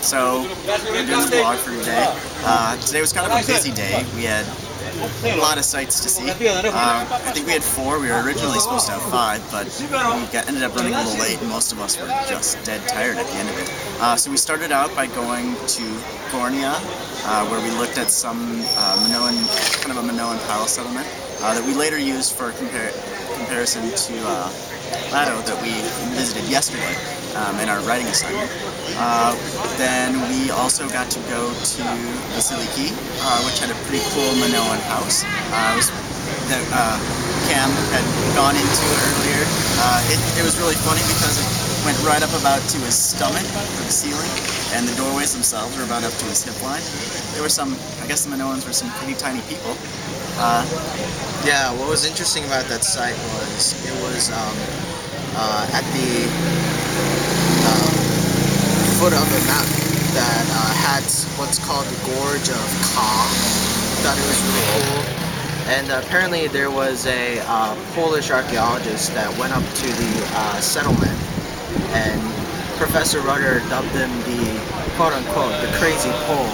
So, we're doing the vlog for today. Today was kind of a busy day. We had a lot of sights to see. I think we had 4. We were originally supposed to have 5, but we ended up running a little late, and most of us were just dead tired at the end of it. So we started out by going to Gornia, where we looked at some Minoan, kind of a Minoan palace settlement that we later used for comparison to Lado that we visited yesterday in our writing assignment. Then we also got to go to Vasiliki, which had a pretty cool Minoan house that Cam had gone into earlier. It was really funny because it went right up about to his stomach, or the ceiling, and the doorways themselves were about up to his hip line. There were some, I guess the Minoans were some pretty tiny people. Yeah, what was interesting about that site was it was at the foot of a mountain that had what's called the Gorge of Ka. I thought it was really cool. And apparently there was a Polish archaeologist that went up to the settlement, and Professor Rudder dubbed him the quote-unquote the crazy Pole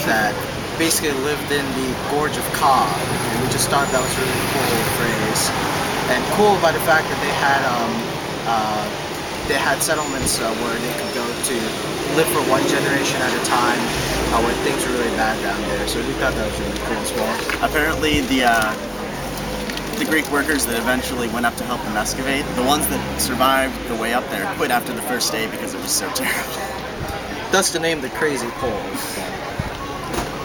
that basically lived in the Gorge of Ka. And we just thought that was a really cool phrase, and cool by the fact that they had settlements where they could go to live for one generation at a time when things were really bad down there. So we thought that was really cool as well. Apparently the Greek workers that eventually went up to help them excavate, the ones that survived the way up there, quit after the first day because it was so terrible. Thus the name the Crazy Pole.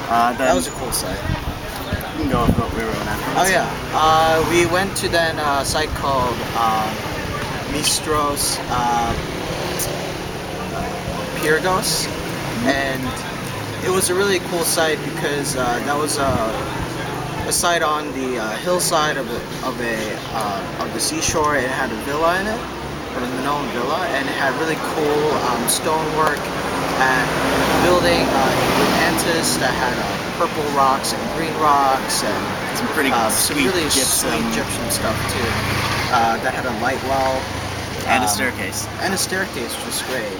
That was a cool site. You can go with what we were on afterwards. Oh yeah, we went to then a site called Mistros Pyrgos, and it was a really cool site because that was a site on the hillside of the seashore. It had a villa in it, a Minoan villa, and it had really cool stonework and building in Antis that had purple rocks and green rocks and some pretty sweet really gypsum. sweet Egyptian stuff too. That had a light well and a staircase. And a staircase, which was great.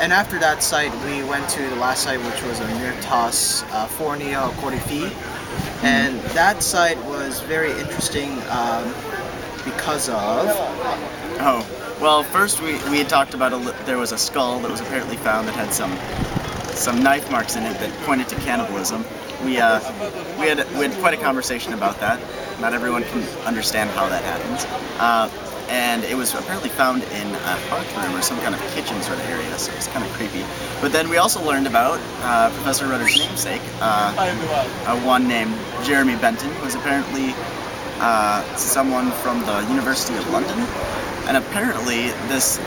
And after that site, we went to the last site, which was a Myrtos Fornia Cortifi. And that site was very interesting because of... Oh, well, first we had talked about there was a skull that was apparently found that had some knife marks in it that pointed to cannibalism. We had quite a conversation about that. Not everyone can understand how that happens. And it was apparently found in a hearth room or some kind of kitchen sort of area, so it was kind of creepy. But then we also learned about Professor Rudder's namesake, one named Jeremy Benton, who was apparently someone from the University of London. And apparently this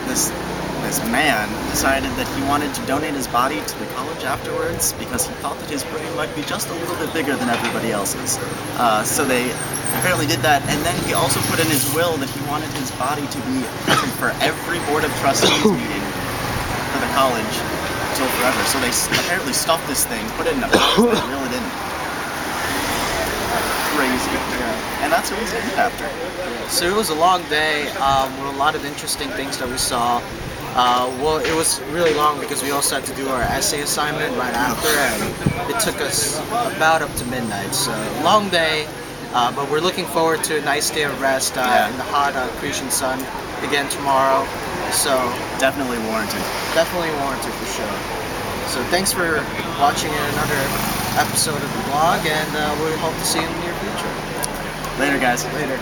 man decided that he wanted to donate his body to the college afterwards because he thought that his brain might be just a little bit bigger than everybody else's. So they apparently did that, and then he also put in his will that he wanted his body to be present for every board of trustees meeting for the college until forever. So they apparently stuffed this thing, put it in a box that really didn't. Crazy. And that's what he's named after. So it was a long day with a lot of interesting things that we saw. Well, it was really long because we also had to do our essay assignment right after, and it took us about up to midnight. So long day, but we're looking forward to a nice day of rest in the hot Cretan sun again tomorrow. So definitely warranted. Definitely warranted for sure. So thanks for watching another episode of the vlog, and we hope to see you in the near future. Later, guys. Later.